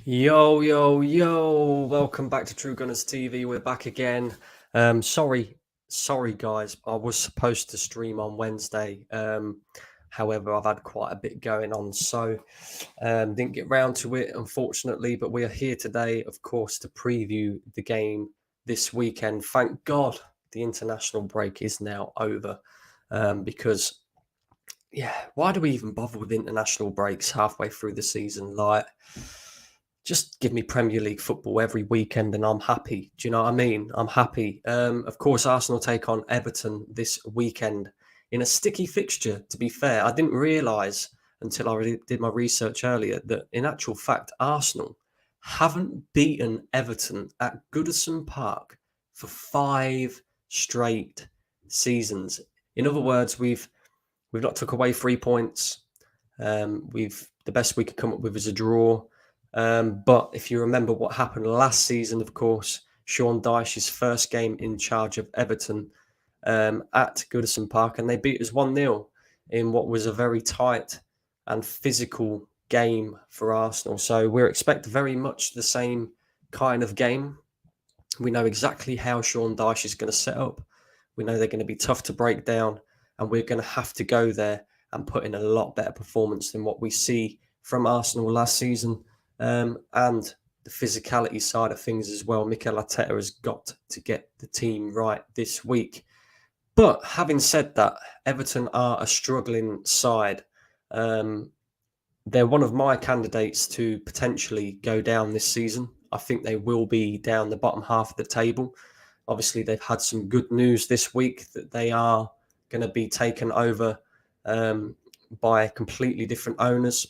Yo, yo, yo! Welcome back to True Gunners TV. We're back again. Sorry, guys. I was supposed to stream on Wednesday. However, I've had quite a bit going on, so didn't get round to it, unfortunately. But we are here today, of course, to preview the game this weekend. Thank God the international break is now over, because why do we even bother with international breaks halfway through the season? Like, just give me Premier League football every weekend and I'm happy. Do you know what I mean? I'm happy. Of course, Arsenal take on Everton this weekend in a sticky fixture, to be fair. I didn't realise until I really did my research earlier that in actual fact, Arsenal haven't beaten Everton at Goodison Park for 5 straight seasons. In other words, we've not took away 3 points. We've the best we could come up with is a draw. But if you remember what happened last season, of course, Sean Dyche's first game in charge of Everton at Goodison Park, and they beat us 1-0 in what was a very tight and physical game for Arsenal. So we're expecting very much the same kind of game. We know exactly how Sean Dyche is going to set up. We know they're going to be tough to break down, and we're going to have to go there and put in a lot better performance than what we see from Arsenal last season. And the physicality side of things as well. Mikel Arteta has got to get the team right this week. But having said that, Everton are a struggling side. They're one of my candidates to potentially go down this season. I think they will be down the bottom half of the table. Obviously, they've had some good news this week that they are going to be taken over by completely different owners.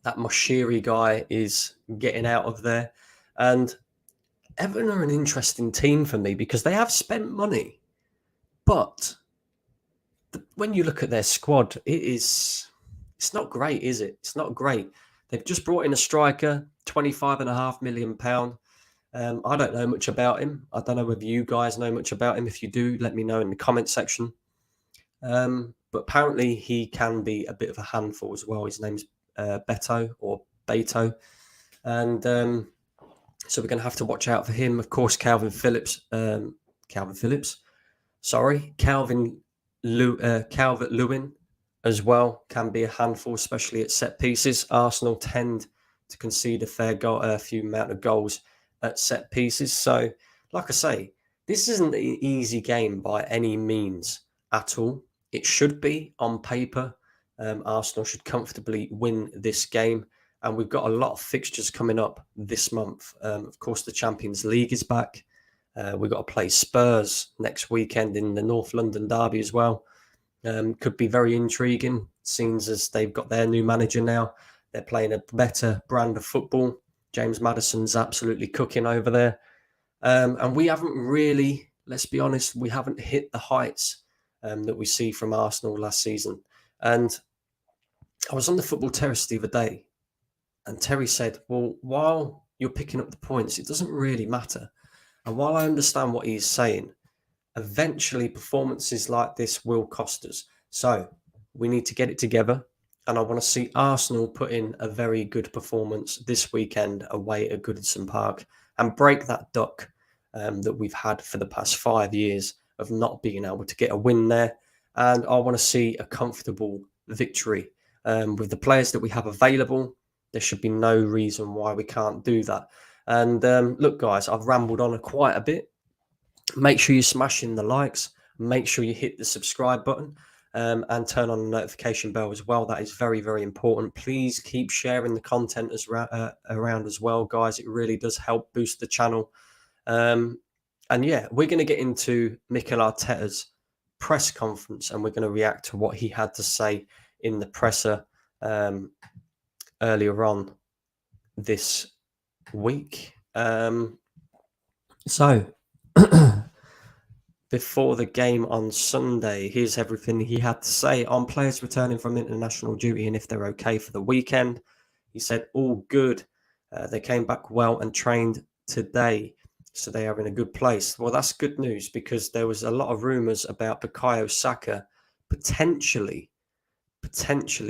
That Moshiri guy is getting out of there. And Everton are an interesting team for me because they have spent money. But when you look at their squad, it's not great, is it? It's not great. They've just brought in a striker, £25.5 million. I don't know much about him. I don't know whether you guys know much about him. If you do, let me know in the comment section. But apparently he can be a bit of a handful as well. His name's Beto or Beto. And so we're going to have to watch out for him. Of course, Calvin Calvert-Lewin as well can be a handful, especially at set pieces. Arsenal tend to concede a few amount of goals at set pieces. So, like I say, this isn't an easy game by any means at all. It should be on paper. Arsenal should comfortably win this game. And we've got a lot of fixtures coming up this month. Of course, the Champions League is back. We've got to play Spurs next weekend in the North London derby as well. Could be very intriguing, seeing as they've got their new manager now. They're playing a better brand of football. James Maddison's absolutely cooking over there. And we haven't really, let's be honest, we haven't hit the heights that we see from Arsenal last season. And I was on the football terrace the other day, and Terry said, well, while you're picking up the points, it doesn't really matter. And while I understand what he's saying, eventually performances like this will cost us. So we need to get it together. And I want to see Arsenal put in a very good performance this weekend away at Goodison Park and break that duck that we've had for the past 5 years of not being able to get a win there. And I want to see a comfortable victory. With the players that we have available, there should be no reason why we can't do that. And look, guys, I've rambled on quite a bit. Make sure you smash in the likes. Make sure you hit the subscribe button and turn on the notification bell as well. That is very, very important. Please keep sharing the content around as well, guys. It really does help boost the channel. And yeah, we're going to get into Mikel Arteta's press conference and we're going to react to what he had to say in the presser earlier on this week. So before the game on Sunday, here's everything he had to say on players returning from international duty and if they're okay for the weekend. He said, all good. They came back well and trained today, so they are in a good place. Well, that's good news because there was a lot of rumours about Bukayo Saka potentially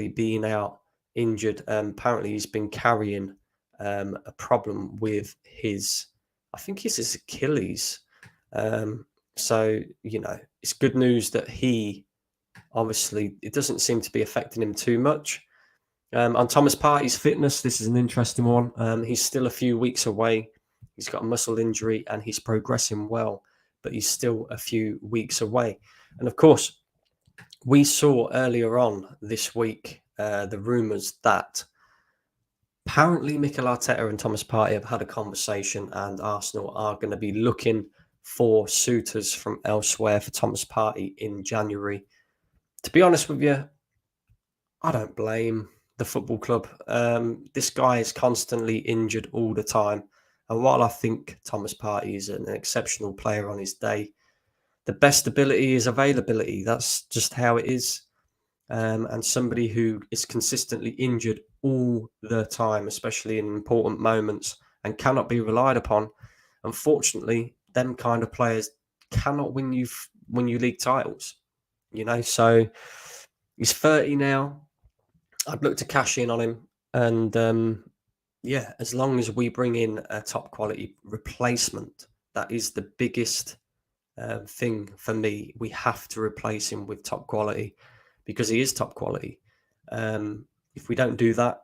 being out injured. Apparently, he's been carrying a problem with his, I think it's his Achilles. So, it's good news that he, obviously, it doesn't seem to be affecting him too much. On Thomas Partey's fitness, this is an interesting one. He's still a few weeks away. He's got a muscle injury and he's progressing well, but he's still a few weeks away. And of course, we saw earlier on this week the rumours that apparently Mikel Arteta and Thomas Partey have had a conversation and Arsenal are going to be looking for suitors from elsewhere for Thomas Partey in January. To be honest with you, I don't blame the football club. This guy is constantly injured all the time. And while I think Thomas Partey is an exceptional player on his day, the best ability is availability. That's just how it is. And somebody who is consistently injured all the time, especially in important moments, and cannot be relied upon. Unfortunately, them kind of players cannot win you league titles. So he's 30 now. I'd look to cash in on him, and as long as we bring in a top quality replacement, that is the biggest thing for me. We have to replace him with top quality because he is top quality. If we don't do that,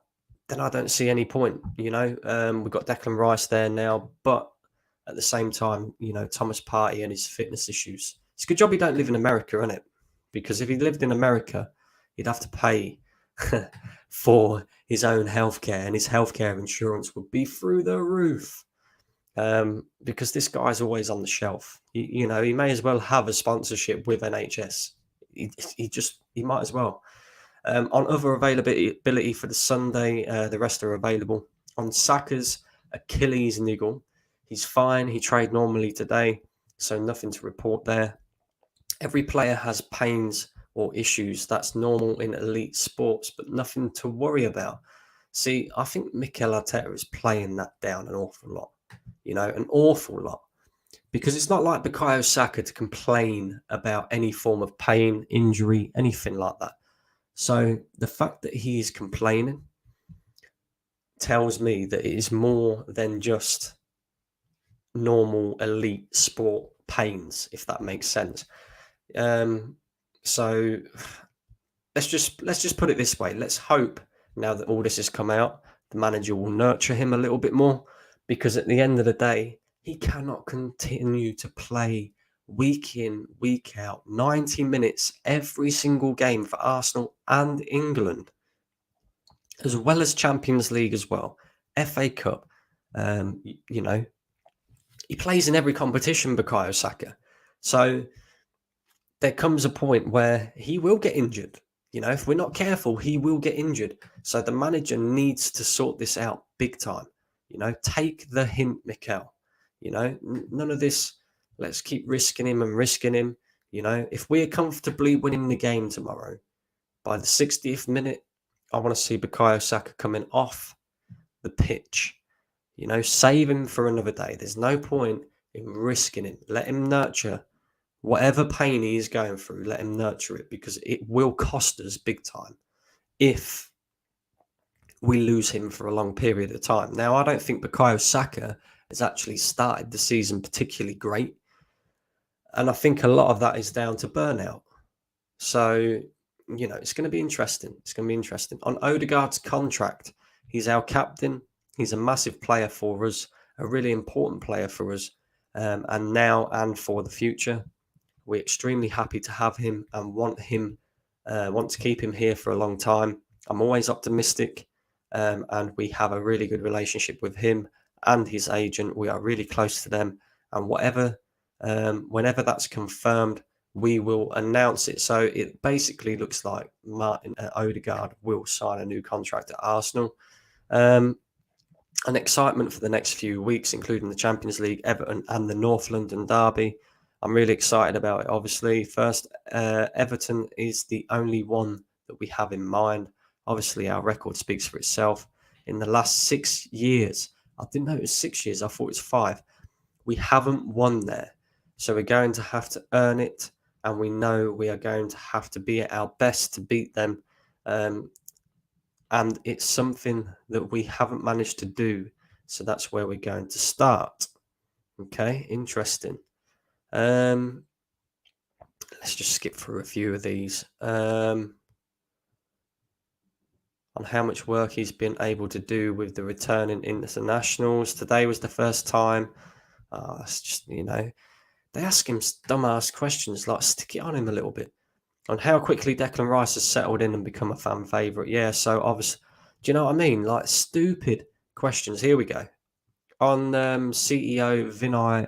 then I don't see any point. We've got Declan Rice there now, but at the same time, Thomas Partey and his fitness issues. It's a good job he don't live in America, isn't it? Because if he lived in America, he'd have to pay for his own healthcare, and his healthcare insurance would be through the roof. Because this guy's always on the shelf. He may as well have a sponsorship with NHS. He might as well. On other availability for the Sunday, the rest are available. On Saka's Achilles niggle, he's fine. He trained normally today, so nothing to report there. Every player has pains or issues. That's normal in elite sports, but nothing to worry about. See, I think Mikel Arteta is playing that down an awful lot. An awful lot. Because it's not like Bukayo Saka to complain about any form of pain, injury, anything like that. So the fact that he is complaining tells me that it is more than just normal elite sport pains, if that makes sense. So let's just put it this way. Let's hope now that all this has come out, the manager will nurture him a little bit more, because at the end of the day, he cannot continue to play week in, week out, 90 minutes every single game for Arsenal and England, as well as Champions League as well, FA Cup. He plays in every competition, Bukayo Saka. So there comes a point where he will get injured. If we're not careful, he will get injured. So the manager needs to sort this out big time. Take the hint, Mikel. None of this, let's keep risking him. If we're comfortably winning the game tomorrow, by the 60th minute, I want to see Bukayo Saka coming off the pitch. Save him for another day. There's no point in risking him. Let him nurture whatever pain he is going through. Let him nurture it, because it will cost us big time if we lose him for a long period of time. Now, I don't think Bukayo Saka has actually started the season particularly great. And I think a lot of that is down to burnout. So, it's going to be interesting. On Odegaard's contract, he's our captain. He's a massive player for us, a really important player for us. And now and for the future, we're extremely happy to have him and want to keep him here for a long time. I'm always optimistic. And we have a really good relationship with him and his agent. We are really close to them, and whenever that's confirmed, we will announce it. So it basically looks like Martin Odegaard will sign a new contract at Arsenal. An excitement for the next few weeks, including the Champions League, Everton, and the North London derby. I'm really excited about it. Obviously, first, Everton is the only one that we have in mind. Obviously, our record speaks for itself. In the last 6 years, I didn't know it was 6 years, I thought it was 5. We haven't won there. So we're going to have to earn it, and we know we are going to have to be at our best to beat them. and it's something that we haven't managed to do. So that's where we're going to start. Okay, interesting. Let's just skip through a few of these. On how much work he's been able to do with the returning internationals. Today was the first time. It's just, they ask him dumbass questions like stick it on him a little bit. On how quickly Declan Rice has settled in and become a fan favourite. Yeah, so obviously, do you know what I mean? Like stupid questions. Here we go. On CEO Vinay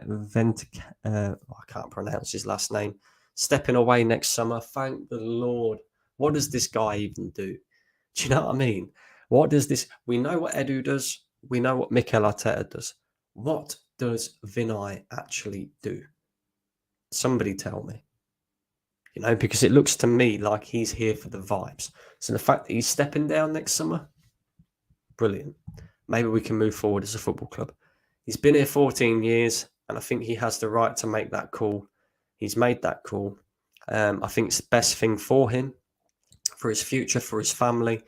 I can't pronounce his last name, stepping away next summer. Thank the Lord. What does this guy even do? Do you know what I mean? What does this? We know what Edu does. We know what Mikel Arteta does. What does Vinay actually do? Somebody tell me. Because it looks to me like he's here for the vibes. So the fact that he's stepping down next summer, brilliant. Maybe we can move forward as a football club. He's been here 14 years, and I think he has the right to make that call. He's made that call. I think it's the best thing for him, for his future, for his family.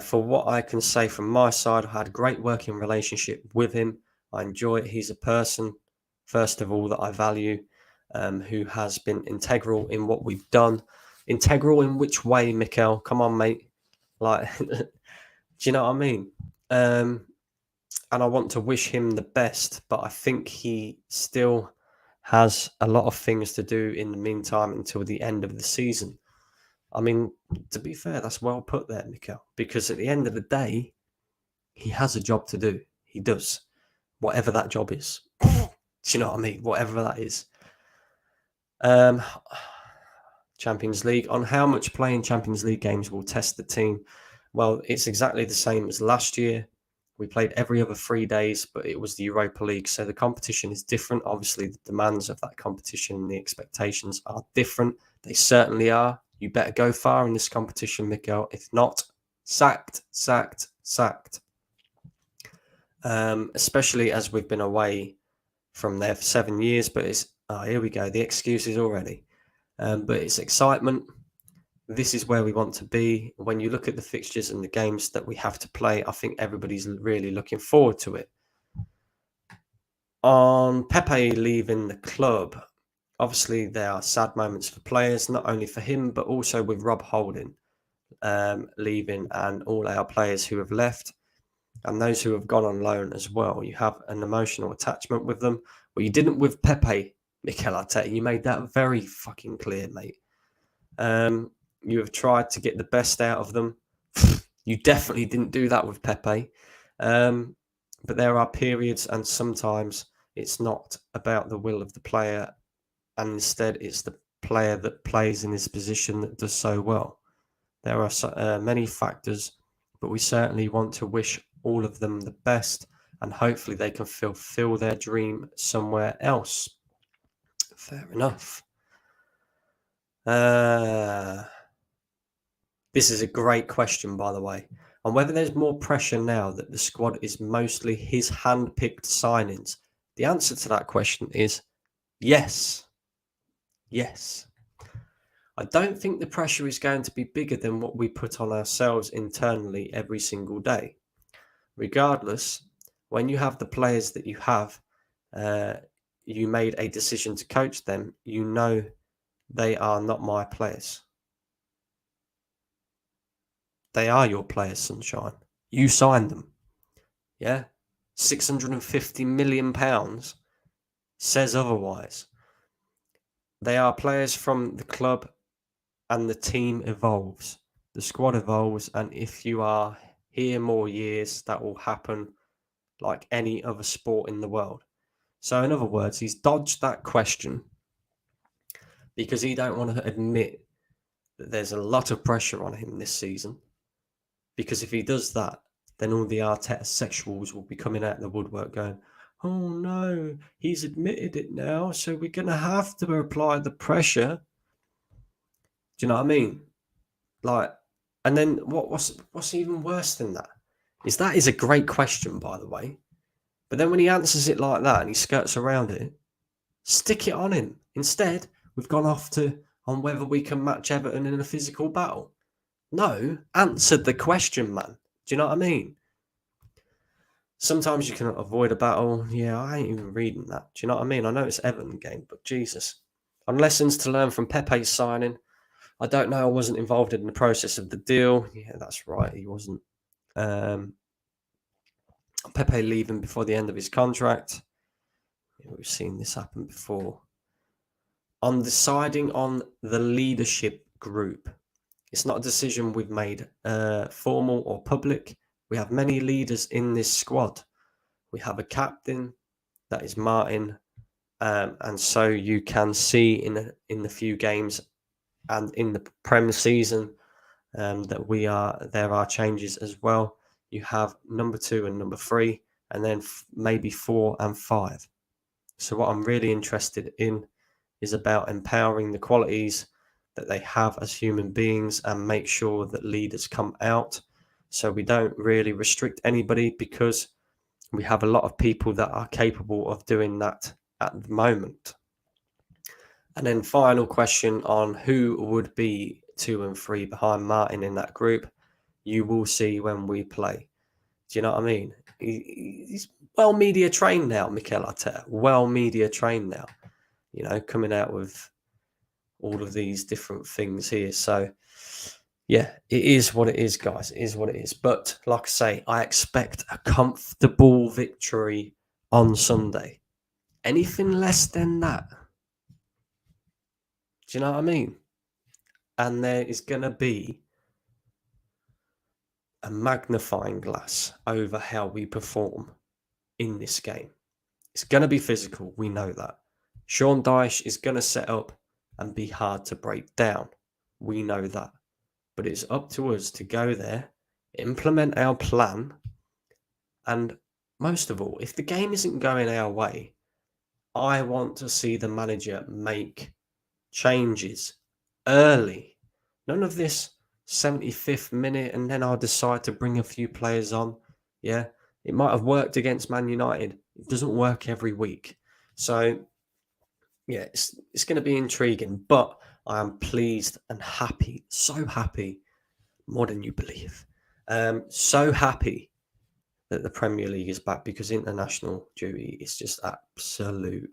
For what I can say from my side, I had a great working relationship with him. I enjoy it. He's a person, first of all, that I value, who has been integral in what we've done. Integral in which way, Mikel? Come on, mate. Like, do you know what I mean? And I want to wish him the best, but I think he still has a lot of things to do in the meantime until the end of the season. I mean, to be fair, that's well put there, Mikel, because at the end of the day, he has a job to do. He does, whatever that job is. Do you know what I mean? Whatever that is. Champions League. On how much playing Champions League games will test the team? Well, it's exactly the same as last year. We played every other 3 days, but it was the Europa League. So the competition is different. Obviously, the demands of that competition and the expectations are different. They certainly are. You better go far in this competition, Mikel. If not, sacked. Especially as we've been away from there for 7 years. But here we go. The excuses already. But it's excitement. This is where we want to be. When you look at the fixtures and the games that we have to play, I think everybody's really looking forward to it. On Pepe leaving the club, obviously there are sad moments for players, not only for him, but also with Rob Holding leaving and all our players who have left and those who have gone on loan as well. You have an emotional attachment with them. Well, you didn't with Pepe, Mikel Arteta. You made that very fucking clear, mate. You have tried to get the best out of them. You definitely didn't do that with Pepe. But there are periods, and sometimes it's not about the will of the player, and instead it's the player that plays in his position that does so well. There are many factors, but we certainly want to wish all of them the best, and hopefully they can fulfill their dream somewhere else. Fair enough. This is a great question, by the way, on whether there's more pressure now that the squad is mostly his hand-picked signings. The answer to that question is yes. Yes. I don't think the pressure is going to be bigger than what we put on ourselves internally every single day. Regardless, when you have the players that you have, you made a decision to coach them, you know they are not my players. They are your players, Sunshine. You signed them. Yeah? £650 million says otherwise. They are players from the club, and the team evolves. The squad evolves, and if you are here more years, that will happen like any other sport in the world. So in other words, he's dodged that question because he don't want to admit that there's a lot of pressure on him this season. Because if he does that, then all the Arteta sexuals will be coming out of the woodwork going, oh no, he's admitted it now, so we're going to have to apply the pressure. Do you know what I mean? Like, and then what's even worse than that is a great question, by the way. But then when he answers it like that and he skirts around it, stick it on him. Instead, we've gone off on whether we can match Everton in a physical battle. No, answer the question, man. Do you know what I mean? Sometimes you can avoid a battle. Yeah, I ain't even reading that. Do you know what I mean? I know it's Everton game, but Jesus. On lessons to learn from Pepe's signing. I don't know. I wasn't involved in the process of the deal. Yeah, that's right. He wasn't. Um, Pepe leaving before the end of his contract. Yeah, we've seen this happen before. On deciding on the leadership group, it's not a decision we've made formal or public. We have many leaders in this squad. We have a captain, that is Martin, and so you can see in the few games and in the Prem season that there are changes as well. You have number 2 and number 3, and then maybe 4 and 5. So what I'm really interested in is about empowering the qualities that they have as human beings and make sure that leaders come out. So we don't really restrict anybody because we have a lot of people that are capable of doing that at the moment. And then final question on who would be 2 and 3 behind Martin in that group. You will see when we play. Do you know what I mean? He's well media trained now, Mikel Arteta. Well media trained now. You know, coming out with all of these different things here. So, yeah, it is what it is, guys. It is what it is. But like I say, I expect a comfortable victory on Sunday. Anything less than that, do you know what I mean? And there is going to be a magnifying glass over how we perform in this game. It's going to be physical. We know that. Sean Dyche is going to set up and be hard to break down. We know that. But it's up to us to go there, implement our plan, and most of all, if the game isn't going our way, I want to see the manager make changes early. None of this 75th minute and then I'll decide to bring a few players on. Yeah, it might have worked against Man United. It doesn't work every week. So, yeah, it's going to be intriguing, but I am pleased and happy, so happy, more than you believe. So happy that the Premier League is back because international duty is just absolute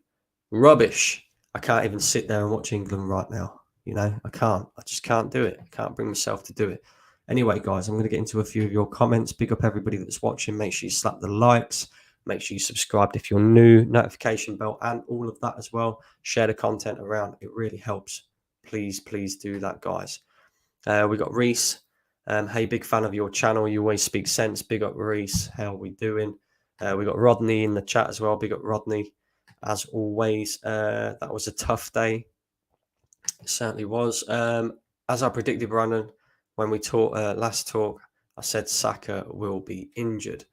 rubbish. I can't even sit there and watch England right now. You know, I can't. I just can't do it. I can't bring myself to do it. Anyway, guys, I'm going to get into a few of your comments. Big up everybody that's watching. Make sure you slap the likes. Make sure you subscribe if you're new. Notification bell and all of that as well. Share the content around. It really helps. Please, please do that, guys. We got Reese. Hey, big fan of your channel. You always speak sense. Big up, Reese. How are we doing? We got Rodney in the chat as well. Big up, Rodney. As always, that was a tough day. It certainly was. As I predicted, Brandon, when we talked last talk, I said Saka will be injured.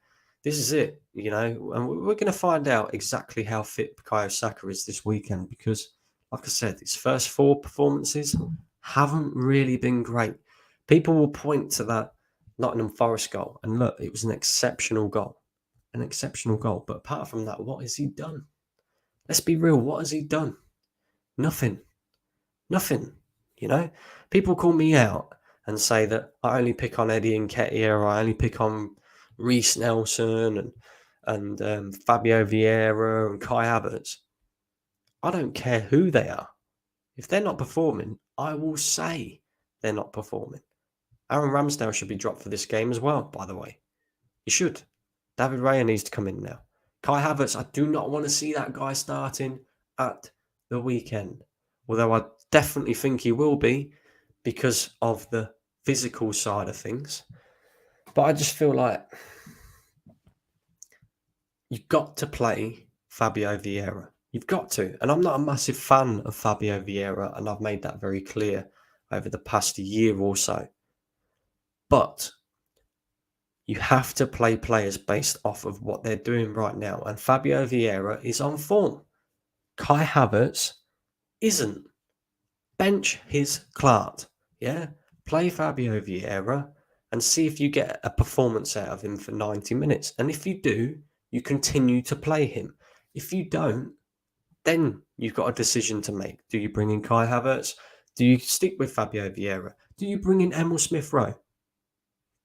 This is it, you know, and we're going to find out exactly how fit Bukayo Saka is this weekend because, like I said, his first 4 performances haven't really been great. People will point to that Nottingham Forest goal, and look, it was an exceptional goal. An exceptional goal. But apart from that, what has he done? Let's be real. What has he done? Nothing. Nothing. You know, people call me out and say that I only pick on Eddie Nketiah or I only pick on Reece Nelson and Fabio Vieira and Kai Havertz. I don't care who they are. If they're not performing, I will say they're not performing. Aaron Ramsdale should be dropped for this game as well, by the way. He should. David Raya needs to come in now. Kai Havertz, I do not want to see that guy starting at the weekend. Although I definitely think he will be because of the physical side of things. But I just feel like you've got to play Fabio Vieira. You've got to. And I'm not a massive fan of Fabio Vieira, and I've made that very clear over the past year or so. But you have to play players based off of what they're doing right now. And Fabio Vieira is on form. Kai Havertz isn't. Bench his Clark. Yeah? Play Fabio Vieira and see if you get a performance out of him for 90 minutes. And if you do, you continue to play him. If you don't, then you've got a decision to make. Do you bring in Kai Havertz? Do you stick with Fabio Vieira? Do you bring in Emil Smith-Rowe?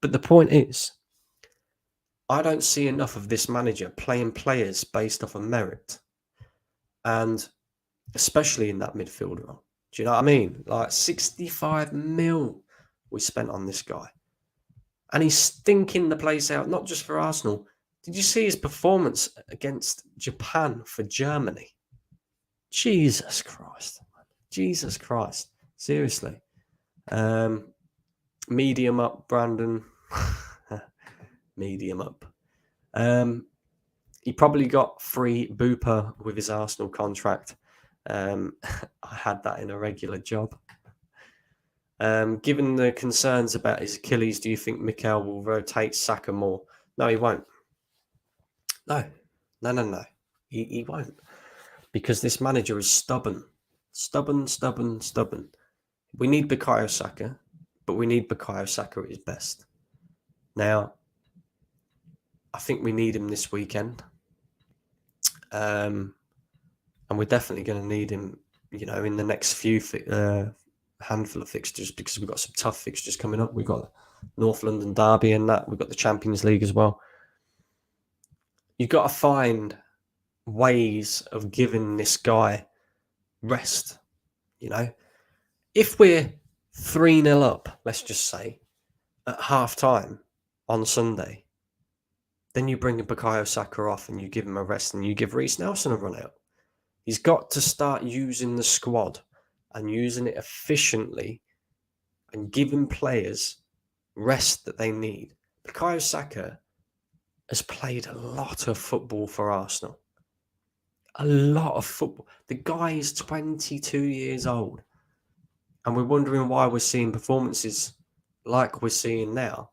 But the point is, I don't see enough of this manager playing players based off of merit, and especially in that midfield role. Do you know what I mean? Like 65 mil we spent on this guy, and he's stinking the place out, not just for Arsenal. Did you see his performance against Japan for Germany? Jesus Christ. Jesus Christ. Seriously. Medium up, Brandon. Medium up. He probably got free Booper with his Arsenal contract. I had that in a regular job. Given the concerns about his Achilles, do you think Mikel will rotate Saka more? No, he won't. No. He won't. Because this manager is stubborn. Stubborn. We need Bukayo Saka, but we need Bukayo Saka at his best. Now, I think we need him this weekend. And we're definitely going to need him, in the next few handful of fixtures, because we've got some tough fixtures coming up. We've got North London Derby and that. We've got the Champions League as well. You've got to find ways of giving this guy rest, If we're 3-0 up, let's just say, at half-time on Sunday, then you bring Bukayo Saka off and you give him a rest and you give Reece Nelson a run out. He's got to start using the squad and using it efficiently and giving players rest that they need. Bukayo Saka has played a lot of football for Arsenal. A lot of football. The guy is 22 years old. And we're wondering why we're seeing performances like we're seeing now.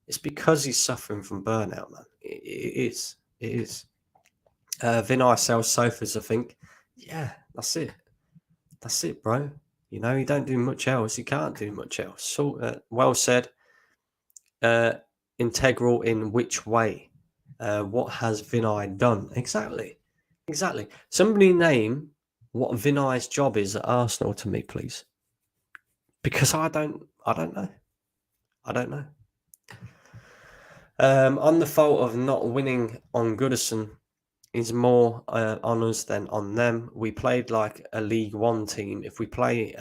It's because he's suffering from burnout, man. It is. Vinay sells sofas, I think. Yeah, that's it. That's it, bro. He don't do much else. He can't do much else. So, well said. Integral in which way? What has Vinay done? Exactly. Somebody name what Vinay's job is at Arsenal to me, please. Because I don't know. On the fault of not winning on Goodison is more on us than on them. We played like a League One team. If we play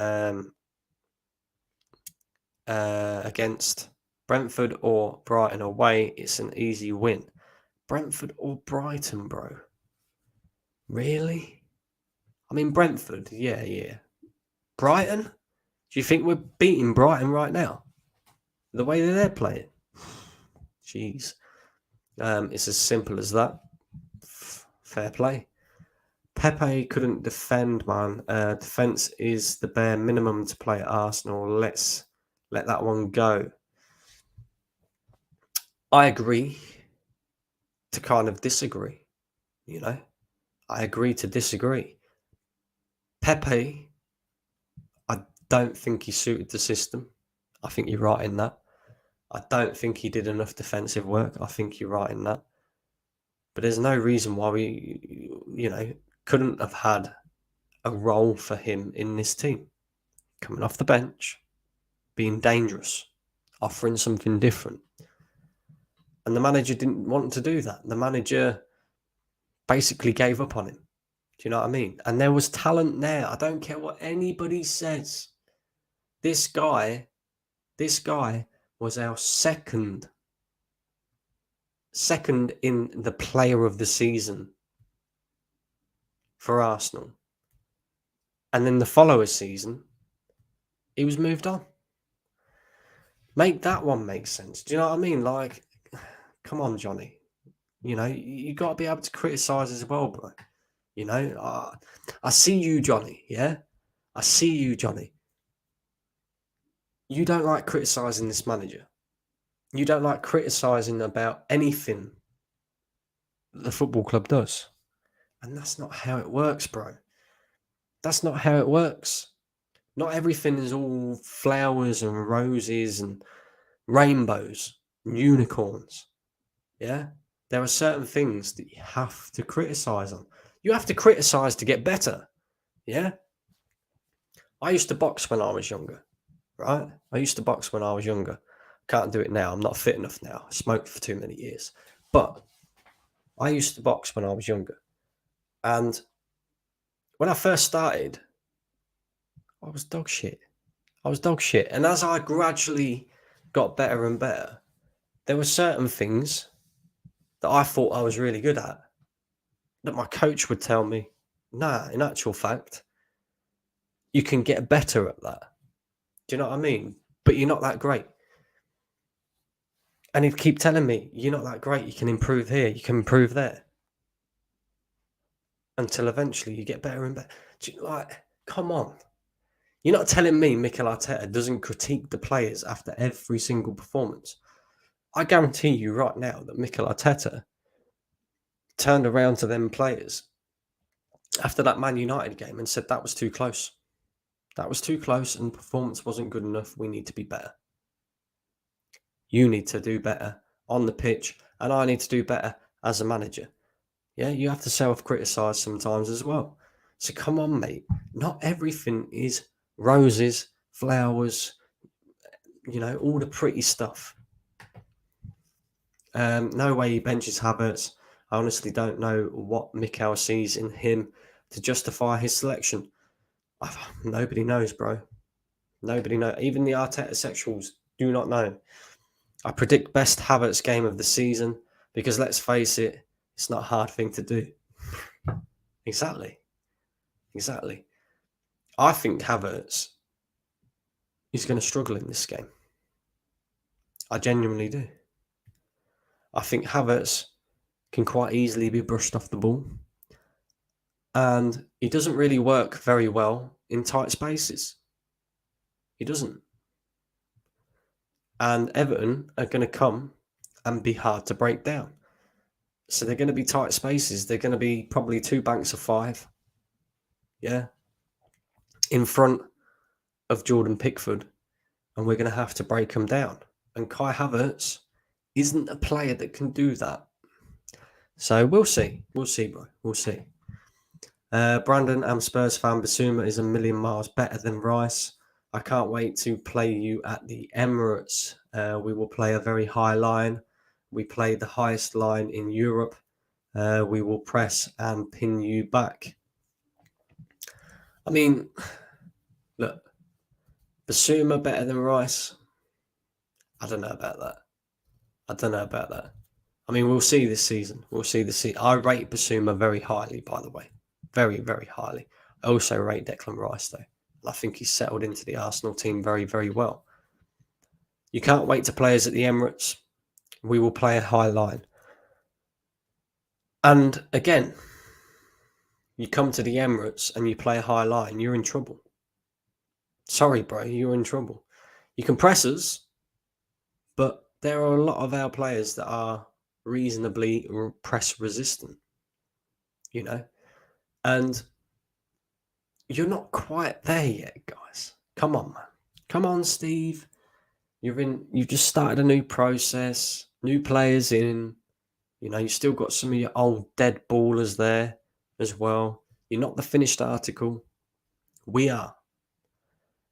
against Brentford or Brighton away, it's an easy win. Brentford or Brighton, bro? Really? I mean, Brentford, yeah. Brighton? Do you think we're beating Brighton right now? The way that they're playing? Jeez. It's as simple as that. Fair play. Pepe couldn't defend, man. Defense is the bare minimum to play at Arsenal. Let's let that one go. I agree to kind of disagree. I agree to disagree. Pepe, I don't think he suited the system. I think you're right in that. I don't think he did enough defensive work. I think you're right in that. But there's no reason why we, couldn't have had a role for him in this team. Coming off the bench, being dangerous, offering something different. And the manager didn't want to do that. The manager basically gave up on him. Do you know what I mean? And there was talent there. I don't care what anybody says. This guy was our second in the player of the season for Arsenal. And then the following season, he was moved on. Make that one make sense. Do you know what I mean? Like, come on, Johnny. You got to be able to criticise as well, bro. I see you, Johnny, yeah? I see you, Johnny. You don't like criticising this manager. You don't like criticising about anything the football club does. And that's not how it works, bro. That's not how it works. Not everything is all flowers and roses and rainbows and unicorns. Yeah? There are certain things that you have to criticise on. You have to criticise to get better. Yeah? I used to box when I was younger, right? I used to box when I was younger. Can't do it now. I'm not fit enough now. I smoked for too many years. But I used to box when I was younger. And when I first started, I was dog shit. I was dog shit. And as I gradually got better and better, there were certain things that I thought I was really good at that my coach would tell me, nah, in actual fact, you can get better at that. Do you know what I mean? But you're not that great. And he'd keep telling me, you're not that great. You can improve here. You can improve there. Until eventually you get better and better. Like, come on. You're not telling me Mikel Arteta doesn't critique the players after every single performance. I guarantee you right now that Mikel Arteta turned around to them players after that Man United game and said that was too close. That was too close and performance wasn't good enough. We need to be better. You need to do better on the pitch, and I need to do better as a manager. Yeah, you have to self-criticise sometimes as well. So come on, mate. Not everything is roses, flowers, all the pretty stuff. No way he benches Havertz. I honestly don't know what Mikel sees in him to justify his selection. Nobody knows, bro. Nobody knows. Even the Arteta sexuals do not know. I predict best Havertz game of the season because let's face it, it's not a hard thing to do. Exactly. I think Havertz is going to struggle in this game. I genuinely do. I think Havertz can quite easily be brushed off the ball. And he doesn't really work very well in tight spaces. He doesn't. And Everton are going to come and be hard to break down. So they're going to be tight spaces. They're going to be probably 2 banks of 5. Yeah. In front of Jordan Pickford. And we're going to have to break them down. And Kai Havertz isn't a player that can do that. So we'll see. We'll see, bro. We'll see. Brandon, I'm Spurs fan. Basuma is a million miles better than Rice. I can't wait to play you at the Emirates. We will play a very high line. We play the highest line in Europe. We will press and pin you back. I mean, look, Basuma better than Rice? I don't know about that. I mean, we'll see this season. I rate Basuma very highly, by the way. Very, very highly. I also rate Declan Rice, though. I think he's settled into the Arsenal team very, very well. You can't wait to play us at the Emirates. We will play a high line. And again, you come to the Emirates and you play a high line, you're in trouble. Sorry, bro, you're in trouble. You can press us, but there are a lot of our players that are reasonably press resistant, and you're not quite there yet, guys. Come on, man. Come on, Steve. You've just started a new process, new players in, you've still got some of your old dead ballers there as well. You're not the finished article. We are.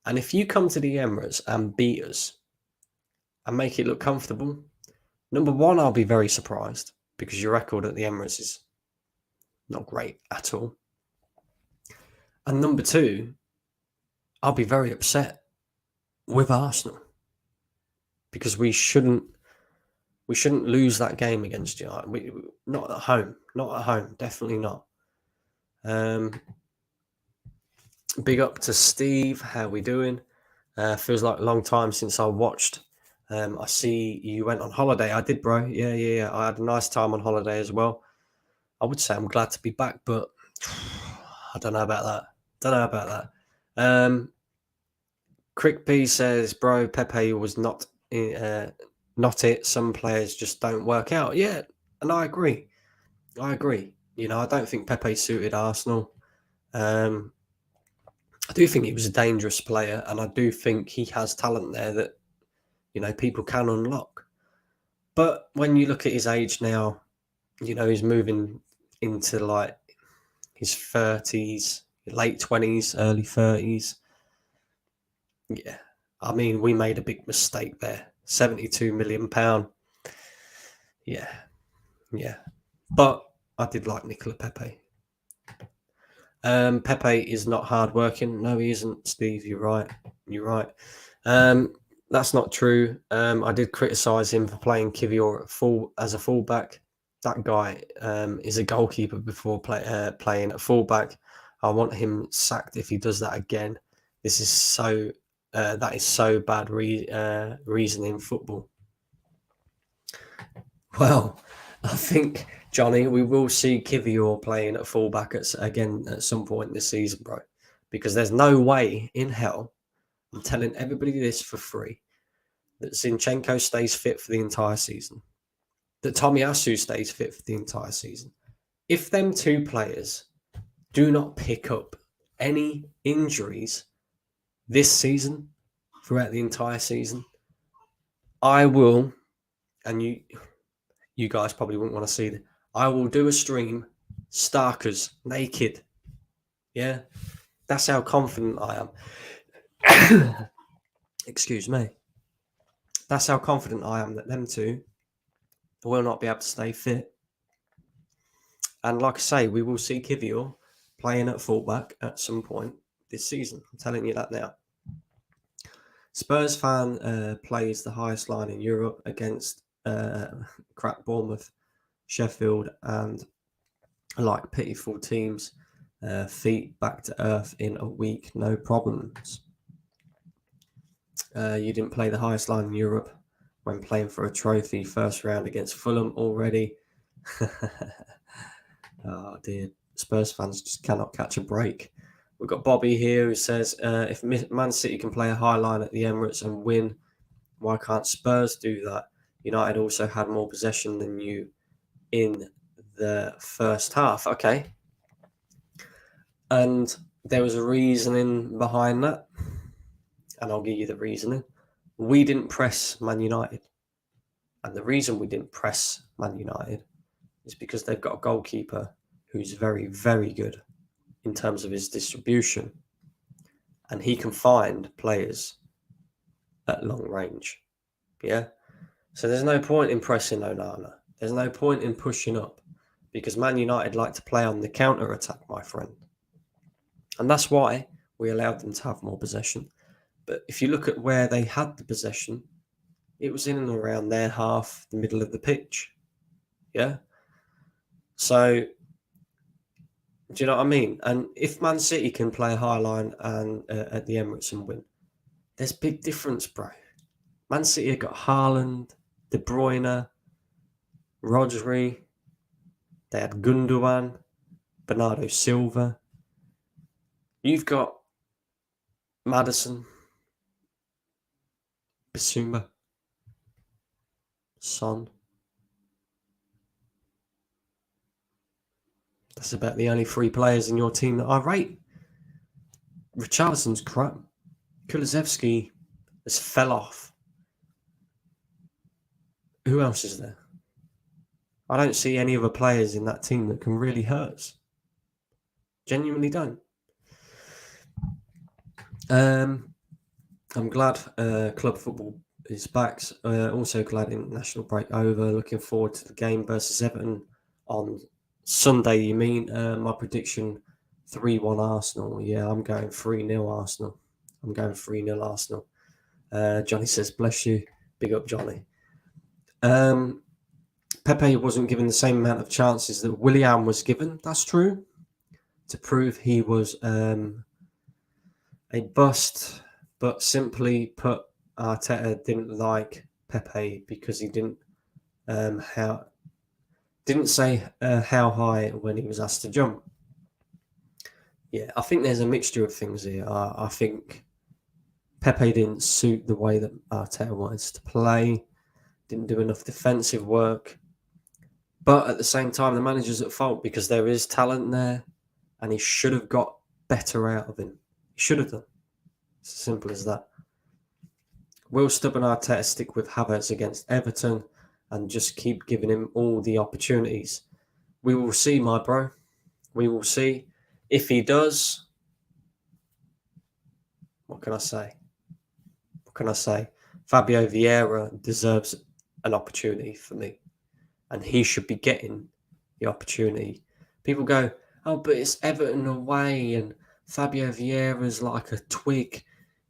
And if you come to the Emirates and beat us and make it look comfortable, number one, I'll be very surprised because your record at the Emirates is not great at all. And number two, I'll be very upset with Arsenal because we shouldn't lose that game against you. Not at home, definitely not. Big up to Steve. How we doing? Feels like a long time since I watched. I see you went on holiday. I did, bro. Yeah. I had a nice time on holiday as well. I would say I'm glad to be back, but I don't know about that. Crick P says, bro, Pepe was not it. Some players just don't work out. Yeah, and I agree. I don't think Pepe suited Arsenal. I do think he was a dangerous player, and I do think he has talent there that, people can unlock. But when you look at his age now, he's moving into like his 30s, late 20s, early 30s. Yeah. I mean, we made a big mistake there. £72 million. Yeah. Yeah. But I did like Nicola Pepe. Pepe is not hardworking. No, he isn't, Steve. You're right. You're right. That's not true. I did criticise him for playing Kivior as a fullback. That guy is a goalkeeper before playing at fullback. I want him sacked if he does that again. This is so that is so bad reasoning football. Well, I think, Johnny, we will see Kivior playing at fullback again at some point this season, bro. Because there's no way in hell, I'm telling everybody this for free, that Zinchenko stays fit for the entire season, that Tomiyasu stays fit for the entire season. If them two players do not pick up any injuries this season, throughout the entire season, I will, and you guys probably wouldn't want to see that, I will do a stream, Starkers, naked. Yeah, that's how confident I am. Excuse me. That's how confident I am that them two will not be able to stay fit. And like I say, we will see Kivior playing at fullback at some point this season. I'm telling you that now. Spurs fan plays the highest line in Europe against crap Bournemouth, Sheffield, and like pitiful teams. Feet back to earth in a week, no problems. You didn't play the highest line in Europe when playing for a trophy first round against Fulham already. Oh dear, Spurs fans just cannot catch a break. We've got Bobby here who says, if Man City can play a high line at the Emirates and win, why can't Spurs do that? United also had more possession than you in the first half. Okay. And there was a reasoning behind that. And I'll give you the reasoning. We didn't press Man United. And the reason we didn't press Man United is because they've got a goalkeeper who's very, very good in terms of his distribution. And he can find players at long range. Yeah. So there's no point in pressing Onana. There's no point in pushing up because Man United like to play on the counter attack, my friend. And that's why we allowed them to have more possession. But if you look at where they had the possession, it was in and around their half, the middle of the pitch. Yeah. So, do you know what I mean? And if Man City can play a high line and at the Emirates and win, there's big difference, bro. Man City have got Haaland, De Bruyne, Rodri. They had Gundogan, Bernardo Silva. You've got Maddison, Bissouma, Son. That's about the only three players in your team that I rate. Richarlison's crap. Kulusevski has fell off. Who else is there? I don't see any other players in that team that can really hurt us. Genuinely don't. I'm glad club football is back. Also glad international break over. Looking forward to the game versus Everton on Sunday. You mean? My prediction 3-1 Arsenal. Yeah, I'm going 3-0 Arsenal. I'm going 3-0 Arsenal. Johnny says, bless you. Big up, Johnny. Pepe wasn't given the same amount of chances that Willian was given. That's true. To prove he was a bust, but simply put, Arteta didn't like Pepe because he didn't say how high when he was asked to jump. Yeah, I think there's a mixture of things here. I think Pepe didn't suit the way that Arteta wanted to play, didn't do enough defensive work. But at the same time, the manager's at fault because there is talent there and he should have got better out of him. He should have done. It's as simple as that. Will stubborn Arteta stick with Havertz against Everton and just keep giving him all the opportunities? We will see, my bro. We will see. If he does, what can I say? can I say? Fabio Vieira deserves an opportunity for me, and he should be getting the opportunity. People go, oh, but it's Everton away, and Fabio Vieira's like a twig,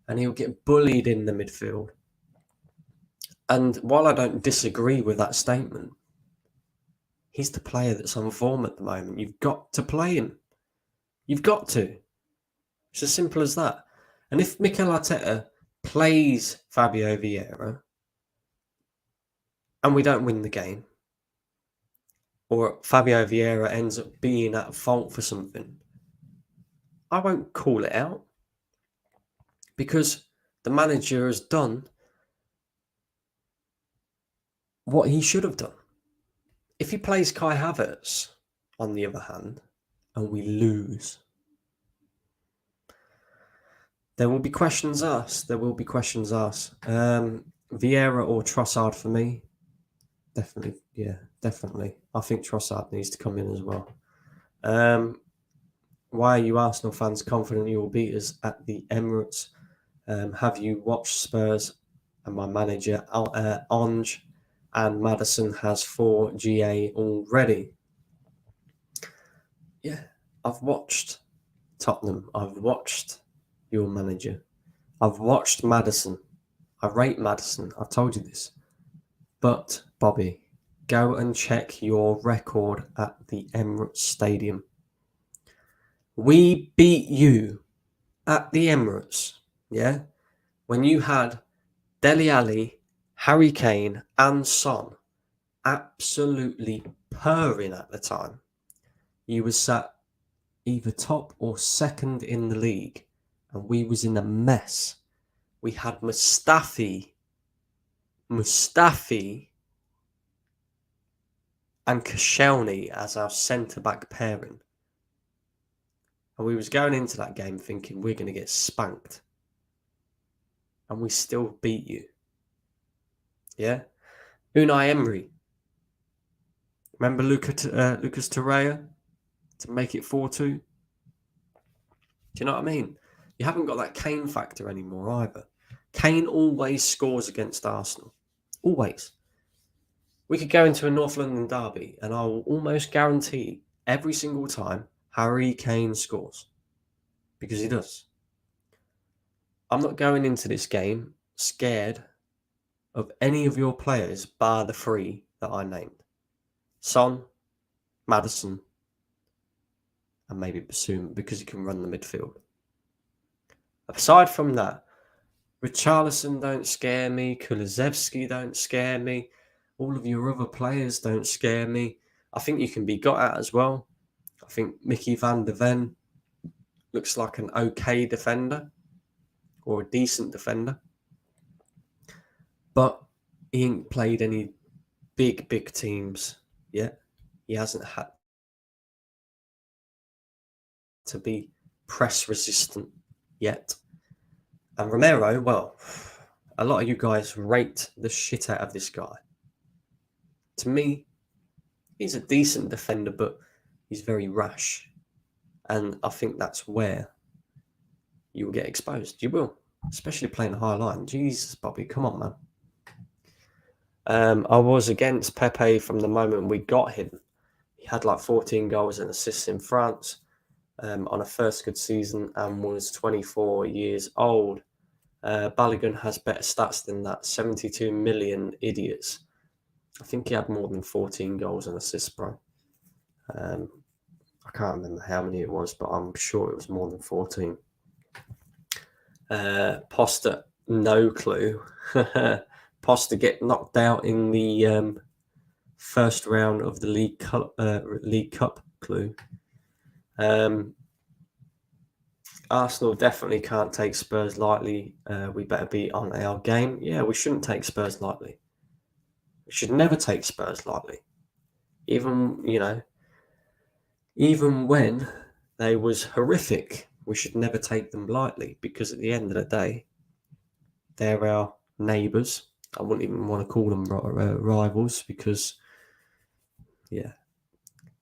and he'll get bullied in the midfield. And while I don't disagree with that statement, he's the player that's on form at the moment. You've got to play him. You've got to. It's as simple as that. And if Mikel Arteta plays Fabio Vieira and we don't win the game, or Fabio Vieira ends up being at fault for something, I won't call it out, because the manager has done what he should have done. If he plays Kai Havertz, on the other hand, and we lose, there will be questions asked. Vieira or Trossard for me? Definitely, yeah, definitely. I think Trossard needs to come in as well. Why are you Arsenal fans confident you will beat us at the Emirates? Have you watched Spurs? And my manager, Ange and Maddison, has 4 GA already. Yeah, I've watched Tottenham. I've watched your manager. I've watched Maddison. I rate Maddison. I've told you this. But, Bobby, go and check your record at the Emirates Stadium. We beat you at the Emirates, yeah? When you had Dele Alli, Harry Kane and Son absolutely purring at the time. You were sat either top or second in the league, and we was in a mess. We had Mustafi and Koscielny as our centre-back pairing. And we was going into that game thinking we're going to get spanked. And we still beat you. Yeah? Unai Emery. Remember Lucas Torreira to make it 4-2? Do you know what I mean? You haven't got that Kane factor anymore either. Kane always scores against Arsenal. Always. We could go into a North London derby and I will almost guarantee every single time Harry Kane scores. Because he does. I'm not going into this game scared of any of your players bar the 3 that I named. Son, Maddison, and maybe Bassoon, because he can run the midfield. Aside from that, Richarlison don't scare me, Kulusevski don't scare me, all of your other players don't scare me. I think you can be got at as well. I think Mickey van der Ven looks like an okay defender, or a decent defender. But he ain't played any big teams yet. He hasn't had to be press resistant yet. And Romero, well, a lot of you guys rate the shit out of this guy. To me, he's a decent defender, but he's very rash. And I think that's where you will get exposed. You will, especially playing a high line. Jesus, Bobby, come on, man. I was against Pepe from the moment we got him. He had like 14 goals and assists in France on a first good season and was 24 years old. Balogun has better stats than that. 72 million idiots. I think he had more than 14 goals and assists, bro. I can't remember how many it was, but I'm sure it was more than 14. Posta, no clue. Posta get knocked out in the first round of the League Cup clue. Arsenal definitely can't take Spurs lightly. We better be on our game. Yeah, we shouldn't take Spurs lightly. We should never take Spurs lightly. Even when they was horrific, we should never take them lightly, because at the end of the day, they're our neighbours. I wouldn't even want to call them rivals, because, yeah,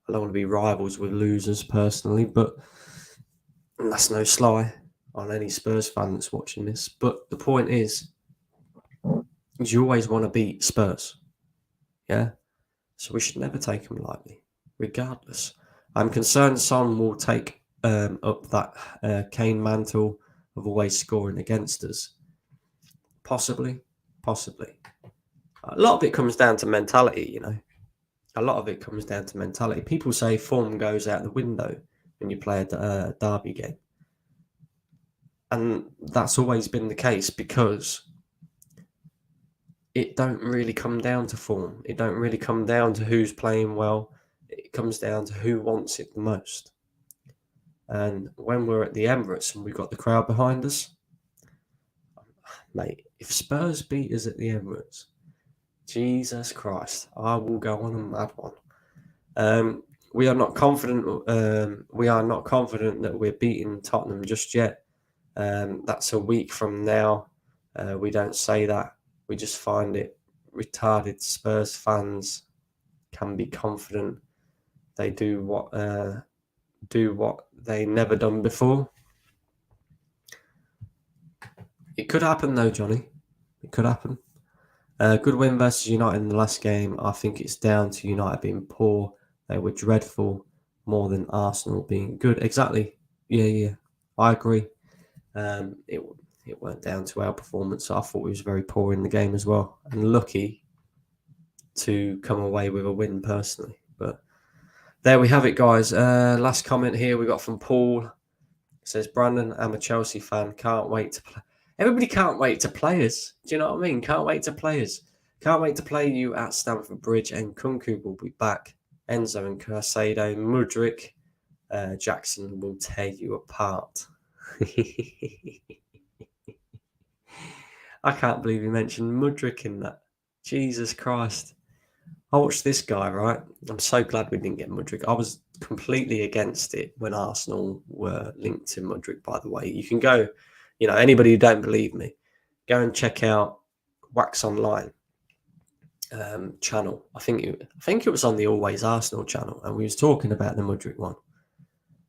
I don't want to be rivals with losers personally, but that's no sly on any Spurs fan that's watching this. But the point is, is you always want to beat Spurs. Yeah. So we should never take them lightly, regardless. I'm concerned Son will take up that Kane mantle of always scoring against us. Possibly. A lot of it comes down to mentality, you know. A lot of it comes down to mentality. People say form goes out the window when you play a derby game. And that's always been the case because it don't really come down to form. It don't really come down to who's playing well. It comes down to who wants it the most. And when we're at the Emirates and we've got the crowd behind us, mate, if Spurs beat us at the Emirates, Jesus Christ, I will go on a mad one. We are not confident. We are not confident that we're beating Tottenham just yet. That's a week from now. We don't say that. We just find it retarded. Spurs fans can be confident. They do what they never done before. It could happen though, Johnny. It could happen. Good win versus United in the last game. I think it's down to United being poor. They were dreadful more than Arsenal being good. Exactly. Yeah. I agree. It went down to our performance. I thought we was very poor in the game as well, and lucky to come away with a win personally. But there we have it, guys. Last comment here we got from Paul. It says, Brandon, I'm a Chelsea fan. Can't wait to play. Everybody can't wait to play us. Do you know what I mean? Can't wait to play us. Can't wait to play you at Stamford Bridge, and Kunku will be back. Enzo and Caicedo, Mudryk, Jackson will tear you apart. I can't believe you mentioned Mudryk in that. Jesus Christ. I watched this guy, right? I'm so glad we didn't get Mudryk. I was completely against it when Arsenal were linked to Mudryk, by the way. You can go, anybody who don't believe me, go and check out Wax Online channel. I think it was on the Always Arsenal channel, and we was talking about the Mudryk one.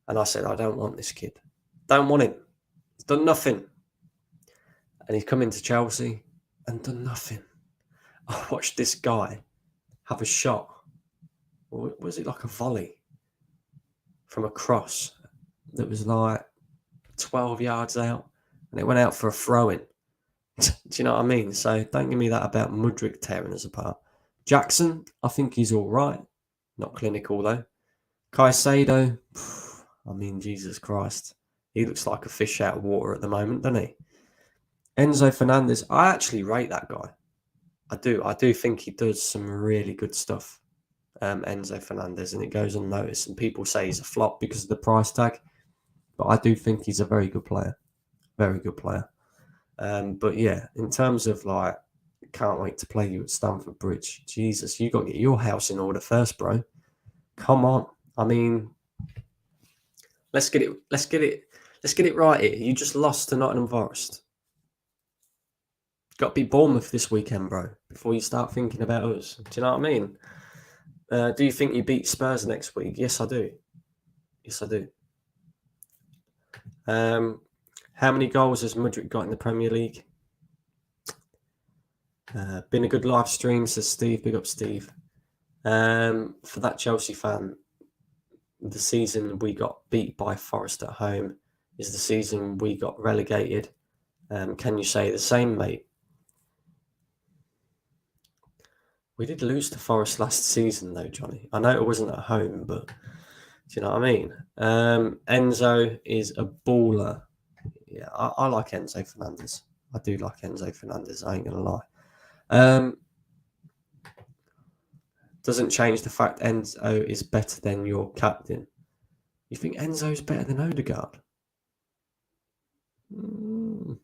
And I said, I don't want this kid. Don't want him. He's done nothing. And he's come into Chelsea and done nothing. I watched this guy have a shot. Or was it like a volley from a cross that was like 12 yards out, and it went out for a throw-in? Do you know what I mean? So don't give me that about Mudryk tearing us apart. Jackson, I think he's all right. Not clinical, though. Caicedo, I mean, Jesus Christ. He looks like a fish out of water at the moment, doesn't he? Enzo Fernandez, I actually rate that guy. I do think he does some really good stuff, Enzo Fernandez, and it goes unnoticed. And people say he's a flop because of the price tag, but I do think he's a very good player. Very good player. But yeah, in terms of can't wait to play you at Stamford Bridge. Jesus, you got to get your house in order first, bro. Come on. I mean, let's get it right here. You just lost to Nottingham Forest. Got to beat Bournemouth this weekend, bro, before you start thinking about us. Do you know what I mean? Do you think you beat Spurs next week? Yes, I do. How many goals has Mudryk got in the Premier League? Been a good live stream, says Steve. Big up, Steve. For that Chelsea fan, the season we got beat by Forest at home is the season we got relegated. Can you say the same, mate? We did lose to Forest last season, though, Johnny. I know it wasn't at home, but do you know what I mean? Enzo is a baller. Yeah, I like Enzo Fernandez. I do like Enzo Fernandez. I ain't going to lie. Doesn't change the fact Enzo is better than your captain. You think Enzo's better than Odegaard? Nah,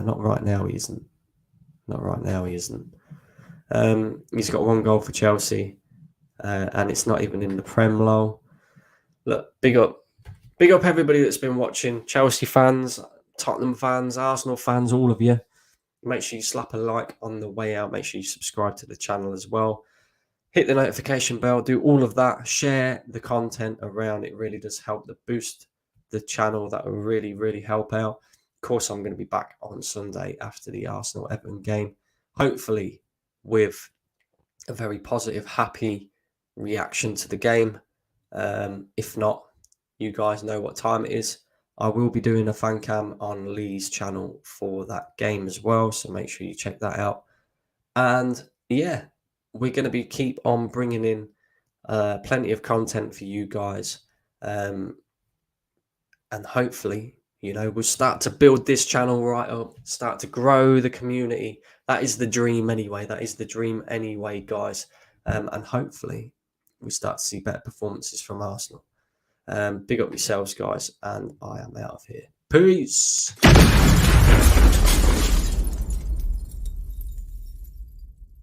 not right now he isn't. He's got one goal for Chelsea, and it's not even in the Prem lol. Look, big up everybody that's been watching. Chelsea fans, Tottenham fans, Arsenal fans, all of you. Make sure you slap a like on the way out. Make sure you subscribe to the channel as well. Hit the notification bell. Do all of that. Share the content around. It really does help to boost the channel. That will really, really help out. course, I'm going to be back on Sunday after the Arsenal Everton game, hopefully with a very positive, happy reaction to the game. If not, you guys know what time it is. I will be doing a fan cam on Lee's channel for that game as well, so make sure you check that out. And yeah, we're going to keep on bringing in plenty of content for you guys, and hopefully, we'll start to build this channel right up, start to grow the community. That is the dream anyway. Guys. And hopefully we start to see better performances from Arsenal. Big up yourselves, guys, and I am out of here. Peace.